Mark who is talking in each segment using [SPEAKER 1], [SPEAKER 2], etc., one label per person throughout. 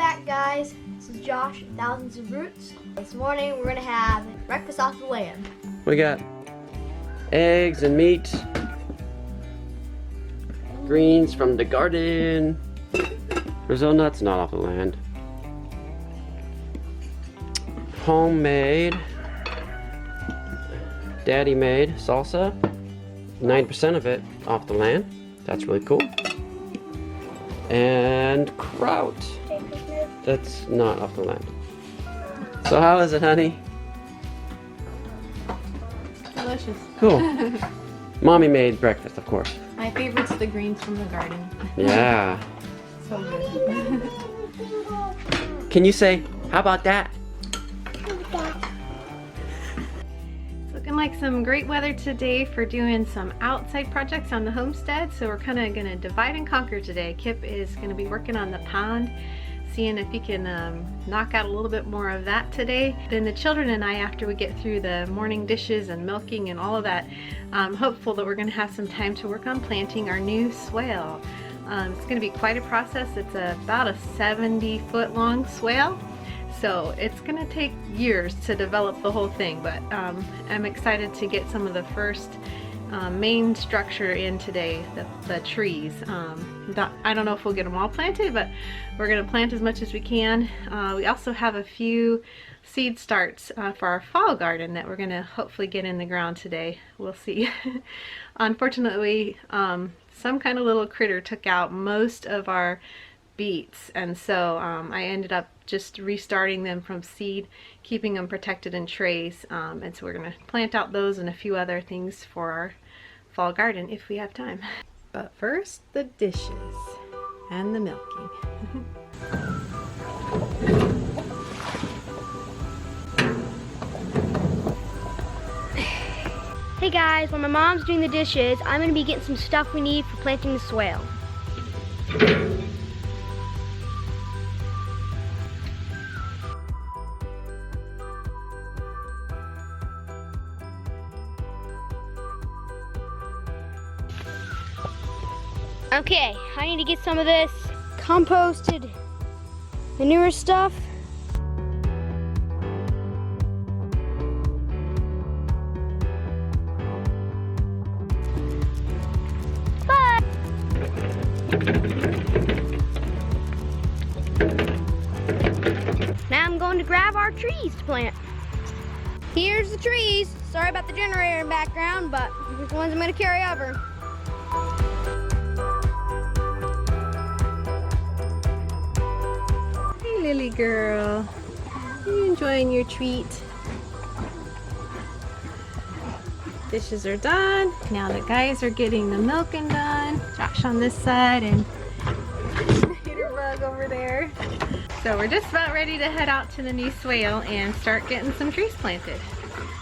[SPEAKER 1] back, guys. This is Josh, Thousands of Roots. This morning we're gonna have breakfast off the land.
[SPEAKER 2] We got eggs and meat, greens from the garden, Brazil nuts not off the land, homemade, daddy made salsa, 9% of it off the land. That's really cool. And kraut. That's not off the land. So how is it, honey?
[SPEAKER 3] Delicious.
[SPEAKER 2] Cool. Mommy made breakfast, of course.
[SPEAKER 3] My favorite's the greens from the garden.
[SPEAKER 2] Yeah.
[SPEAKER 3] So good.
[SPEAKER 2] Can you say, how about that?
[SPEAKER 3] It's looking like some great weather today for doing some outside projects on the homestead. So we're kind of going to divide and conquer today. Kip is going to be working on the pond, seeing if he can knock out a little bit more of that today. Then the children and I, after we get through the morning dishes and milking and all of that, I'm hopeful that we're going to have some time to work on planting our new swale. It's going to be quite a process. It's about a 70-foot long swale, so it's going to take years to develop the whole thing, but I'm excited to get some of the first main structure in today, the trees. I don't know if we'll get them all planted, but we're going to plant as much as we can. We also have a few seed starts for our fall garden that we're going to hopefully get in the ground today. We'll see. Unfortunately, some kind of little critter took out most of our beets, and so I ended up just restarting them from seed, keeping them protected in trays, and so we're going to plant out those and a few other things for our fall garden if we have time. But first, the dishes and the milking.
[SPEAKER 1] Hey guys, while my mom's doing the dishes, I'm gonna be getting some stuff we need for planting the swale. Okay, I need to get some of this composted manure stuff. Now I'm going to grab our trees to plant. Here's the trees. Sorry about the generator in the background, but here's the ones I'm going to carry over.
[SPEAKER 3] Hey, Lily girl. Are you enjoying your treat? Dishes are done. Now the guys are getting the milking done. Josh on this side and Peter Bug over there. So we're just about ready to head out to the new swale and start getting some trees planted.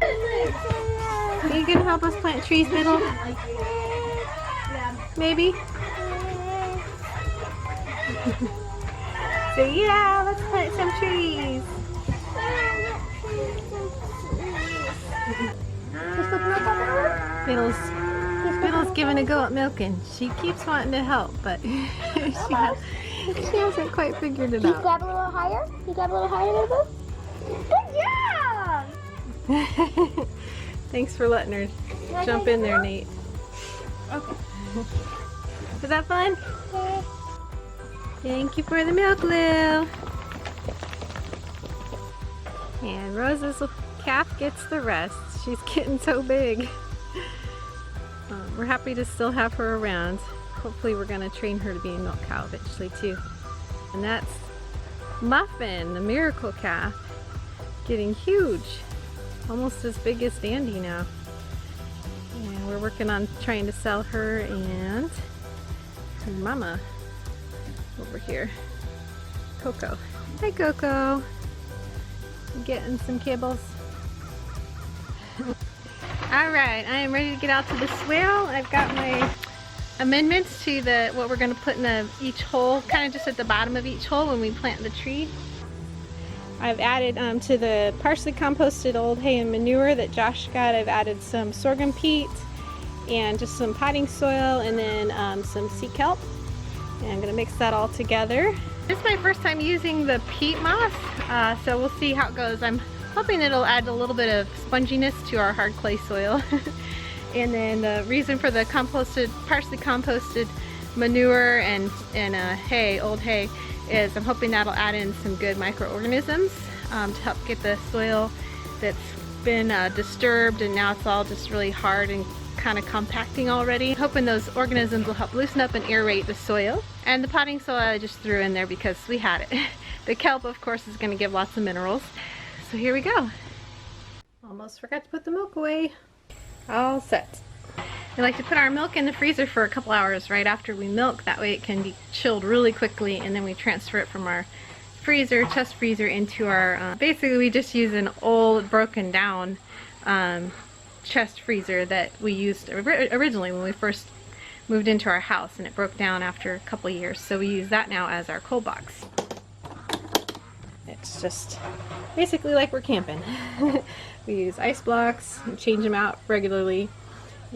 [SPEAKER 3] Are you gonna help us plant trees, Middle? Maybe? So yeah, let's plant some trees. Middle's giving a go at milking. She keeps wanting to help, but she hasn't quite figured it out.
[SPEAKER 1] You grab a little higher? You grab a little higher, Elizabeth? Good job!
[SPEAKER 3] Thanks for letting her jump in there, Nate.
[SPEAKER 1] Okay.
[SPEAKER 3] Was that fun? Thank you for the milk, Lil. And Rose's calf gets the rest. She's getting so big. We're happy to still have her around. Hopefully we're going to train her to be a milk cow eventually too. And that's Muffin, the miracle calf, getting huge. Almost as big as Dandy now. And we're working on trying to sell her and her mama over here, Coco. Hi, Coco. You getting some kibbles? All right, I am ready to get out to the swale. I've got my amendments to what we're going to put in each hole, kind of just at the bottom of each hole when we plant the tree. I've added to the partially composted old hay and manure that Josh got, I've added some sorghum peat and just some potting soil and then some sea kelp. And I'm going to mix that all together This is my first time using the peat moss, so we'll see how it goes. I'm hoping it'll add a little bit of sponginess to our hard clay soil. And then the reason for the partially composted manure and hay, old hay, is I'm hoping that'll add in some good microorganisms to help get the soil that's been disturbed and now it's all just really hard and kind of compacting already. Hoping those organisms will help loosen up and aerate the soil. And the potting soil I just threw in there because we had it. The kelp, of course, is going to give lots of minerals. So here we go. Almost forgot to put the milk away. All set. We like to put our milk in the freezer for a couple hours right after we milk. That way it can be chilled really quickly, and then we transfer it from our freezer, chest freezer, into our, basically we just use an old broken down chest freezer that we used originally when we first moved into our house, and it broke down after a couple years, so we use that now as our cold box. It's just basically like we're camping. We use ice blocks and change them out regularly,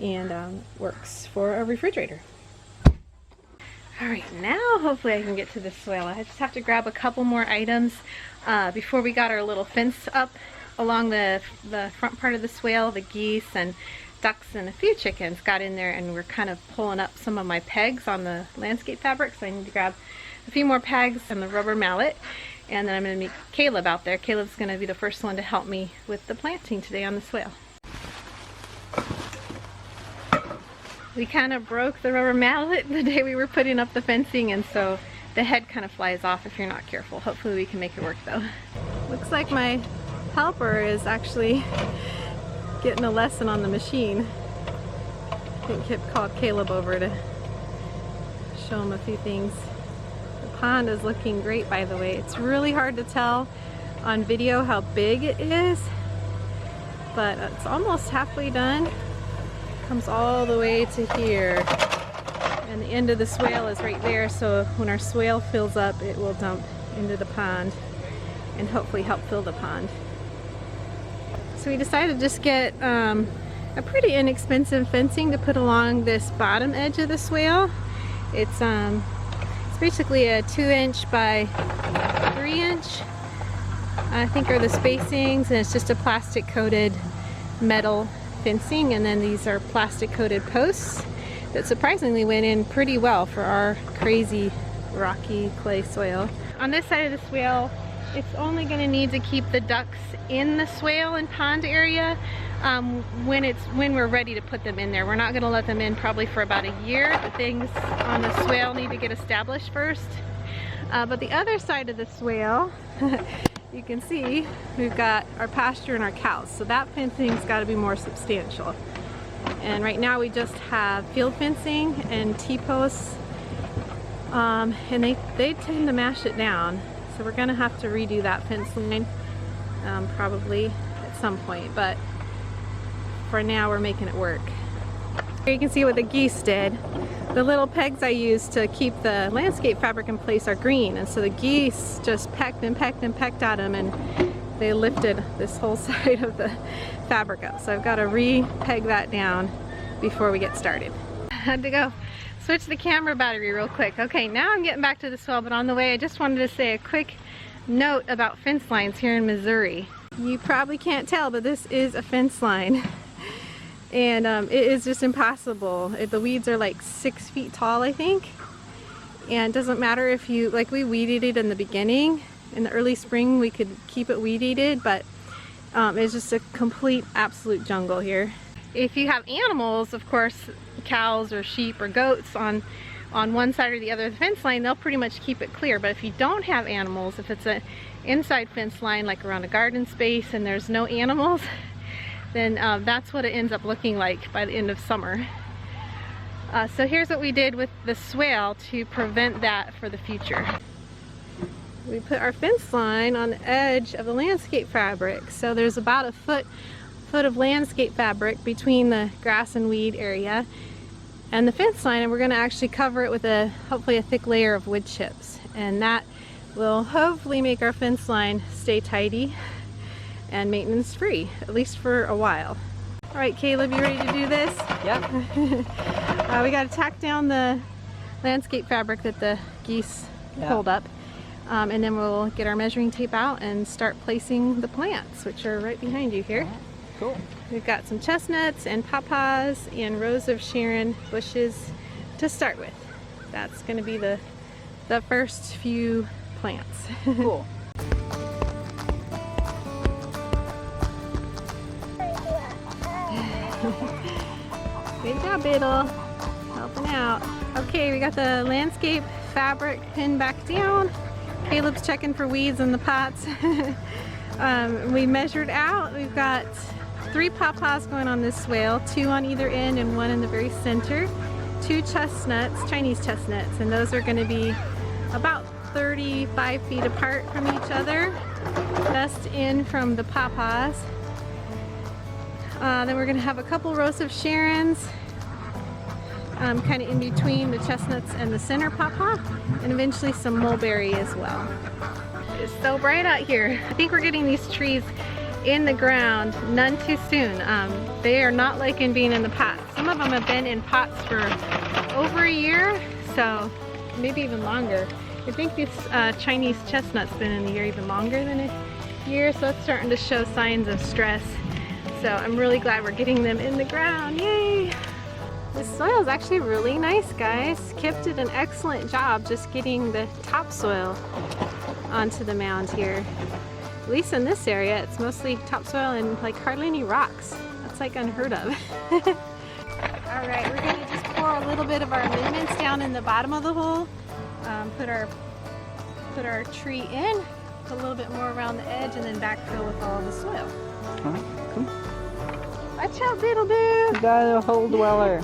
[SPEAKER 3] and works for a refrigerator. Alright, now hopefully I can get to the swale. I just have to grab a couple more items before we got our little fence up along the front part of the swale. The geese and ducks and a few chickens got in there, and we're kind of pulling up some of my pegs on the landscape fabric, so I need to grab a few more pegs and the rubber mallet, and then I'm going to meet Caleb out there. Caleb's going to be the first one to help me with the planting today on the swale. We kind of broke the rubber mallet the day we were putting up the fencing, and so the head kind of flies off if you're not careful. Hopefully we can make it work though. Looks like my helper is actually getting a lesson on the machine. I think Kip called Caleb over to show him a few things. The pond is looking great, by the way. It's really hard to tell on video how big it is, but it's almost halfway done. Comes all the way to here, and the end of the swale is right there, so when our swale fills up it will dump into the pond and hopefully help fill the pond. So we decided to just get a pretty inexpensive fencing to put along this bottom edge of the swale. It's basically a 2-inch by 3-inch, I think are the spacings, and it's just a plastic coated metal fencing, and then these are plastic coated posts that surprisingly went in pretty well for our crazy rocky clay soil. On this side of the swale, it's only going to need to keep the ducks in the swale and pond area when we're ready to put them in there. We're not going to let them in probably for about a year. The things on the swale need to get established first. But the other side of the swale you can see we've got our pasture and our cows, so that fencing's got to be more substantial. And right now we just have field fencing and T-posts, and they tend to mash it down, so we're gonna have to redo that fence line probably at some point, but for now we're making it work. Here you can see what the geese did. The little pegs I used to keep the landscape fabric in place are green, and so the geese just pecked and pecked and pecked at them, and they lifted this whole side of the fabric up. So I've got to re-peg that down before we get started. I had to go switch the camera battery real quick. Okay, now I'm getting back to the swale, but on the way I just wanted to say a quick note about fence lines here in Missouri. You probably can't tell, but this is a fence line. And it is just impossible. The weeds are like 6 feet tall, I think. And it doesn't matter if you, like we weed eated in the beginning. In the early spring we could keep it weed eated, but it's just a complete absolute jungle here. If you have animals, of course, cows or sheep or goats on one side or the other of the fence line, they'll pretty much keep it clear. But if you don't have animals, if it's an inside fence line like around a garden space and there's no animals, then that's what it ends up looking like by the end of summer. So here's what we did with the swale to prevent that for the future. We put our fence line on the edge of the landscape fabric, so there's about a foot of landscape fabric between the grass and weed area and the fence line, and we're going to actually cover it with hopefully a thick layer of wood chips, and that will hopefully make our fence line stay tidy and maintenance free, at least for a while. All right, Caleb, you ready to do this?
[SPEAKER 2] Yeah.
[SPEAKER 3] We got to tack down the landscape fabric that the geese pulled up, And then we'll get our measuring tape out and start placing the plants, which are right behind you here.
[SPEAKER 4] Cool.
[SPEAKER 3] We've got some chestnuts and pawpaws and Rose of Sharon bushes to start with. That's going to be the first few plants.
[SPEAKER 4] Cool.
[SPEAKER 3] Good job, Biddle. Helping out. Okay, we got the landscape fabric pinned back down. Caleb's checking for weeds in the pots. We measured out. We've got 3 pawpaws going on this swale, 2 on either end and 1 in the very center. 2 chestnuts, Chinese chestnuts, and those are going to be about 35 feet apart from each other, just in from the pawpaws. Then we're going to have a couple rows of Sharons, kind of in between the chestnuts and the center pawpaw, and eventually some mulberry as well. It's so bright out here. I think we're getting these trees in the ground none too soon. They are not liking being in the pots. Some of them have been in pots for over a year, so maybe even longer. I think this Chinese chestnut's been in the air even longer than a year, so it's starting to show signs of stress. So I'm really glad we're getting them in the ground. Yay! This soil is actually really nice, guys. Kip did an excellent job just getting the topsoil onto the mound here. At least in this area, it's mostly topsoil and like hardly any rocks. That's like unheard of. All right, we're gonna just pour a little bit of our amendments down in the bottom of the hole. Put our tree in, put a little bit more around the edge, and then backfill with all the soil.
[SPEAKER 4] Alright, cool.
[SPEAKER 3] Watch out, Biddle Boo!
[SPEAKER 4] We got a hole dweller.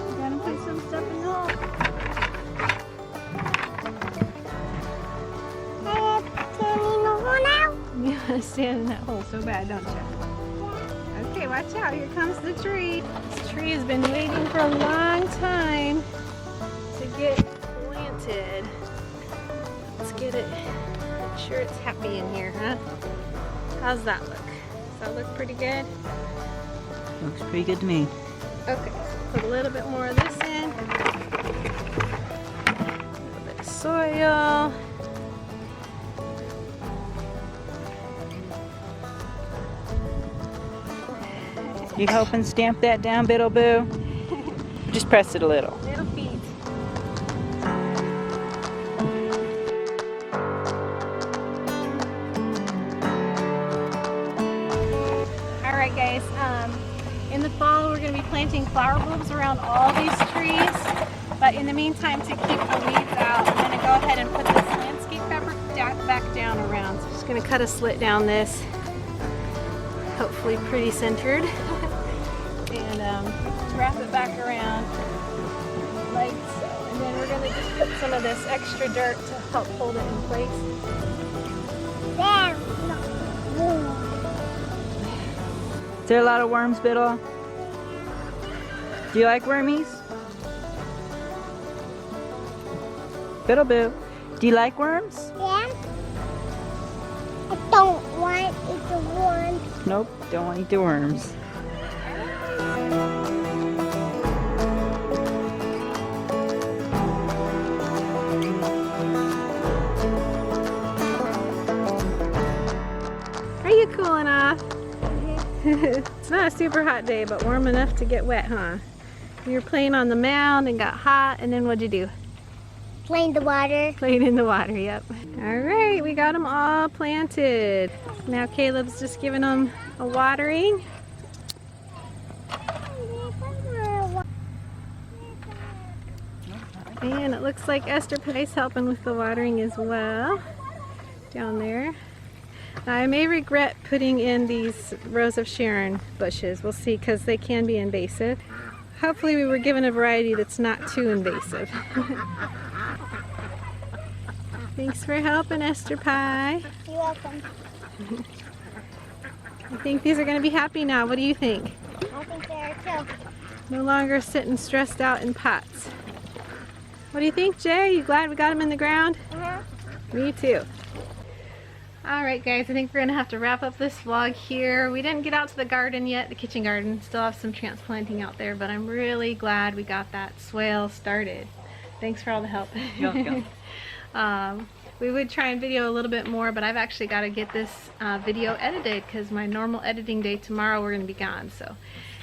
[SPEAKER 3] We gotta put some stuff in the hole. You want to stand in that hole so bad, don't you? Okay, watch out. Here comes the tree. This tree has been waiting for a long time to get planted. Let's get it. Make sure it's happy in here, huh? How's that look? Does that look pretty good?
[SPEAKER 4] Looks pretty good to me.
[SPEAKER 3] Okay, so put a little bit more of this in. A little bit of soil.
[SPEAKER 4] You helping stamp that down, Biddle Boo? Just press it a little.
[SPEAKER 3] Little feet. Alright guys, in the fall we're going to be planting flower bulbs around all these trees, but in the meantime, to keep the weeds out, I'm going to go ahead and put this landscape fabric back down around. So just going to cut a slit down this, hopefully pretty centered, and wrap it back around like so. And then we're going to just put some of this extra dirt to help hold it in place.
[SPEAKER 4] Is there a lot of worms, Biddle? Do you like wormies? Biddle Boo, do you like worms?
[SPEAKER 1] Yeah. I don't want to eat the worms.
[SPEAKER 4] Nope, don't want to eat the worms.
[SPEAKER 3] Are you cooling off? It's not a super hot day, but warm enough to get wet, huh? You were playing on the mound and got hot, and then what'd you do?
[SPEAKER 1] Play in the water.
[SPEAKER 3] Played in the water, yep. All right, we got them all planted. Now Caleb's just giving them a watering. And it looks like Esther Pie's helping with the watering as well, down there. I may regret putting in these Rose of Sharon bushes. We'll see, because they can be invasive. Hopefully we were given a variety that's not too invasive. Thanks for helping, Esther Pie.
[SPEAKER 1] You're welcome.
[SPEAKER 3] I think these are going to be happy now. What do you think?
[SPEAKER 1] I think they are too.
[SPEAKER 3] No longer sitting stressed out in pots. What do you think, Jay? You glad we got them in the ground? Me too. Alright guys, I think we're going to have to wrap up this vlog here. We didn't get out to the garden yet, the kitchen garden. Still have some transplanting out there, but I'm really glad we got that swale started. Thanks for all the help.
[SPEAKER 4] You're welcome.
[SPEAKER 3] We would try and video a little bit more, but I've actually got to get this video edited because my normal editing day tomorrow we're going to be gone. So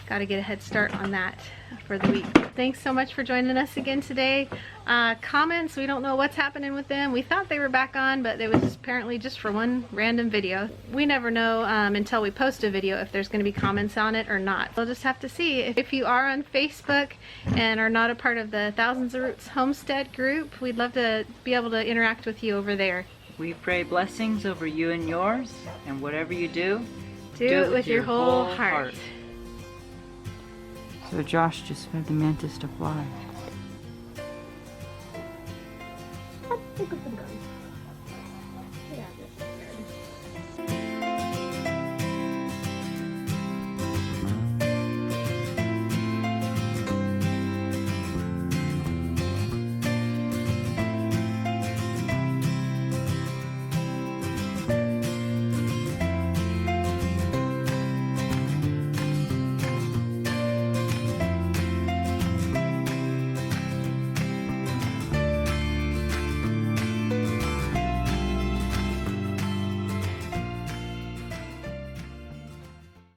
[SPEAKER 3] got to get a head start on that for the week. Thanks so much for joining us again today. Comments, we don't know what's happening with them. We thought they were back on, but it was apparently just for one random video. We never know until we post a video if there's going to be comments on it or not. We'll just have to see. If you are on Facebook and are not a part of the Thousands of Roots Homestead group, we'd love to be able to interact with you over there.
[SPEAKER 4] We pray blessings over you and yours, and whatever you do,
[SPEAKER 3] Do it with your whole heart.
[SPEAKER 4] So Josh just fed the mantis to fly.
[SPEAKER 1] Let's pick up the gun.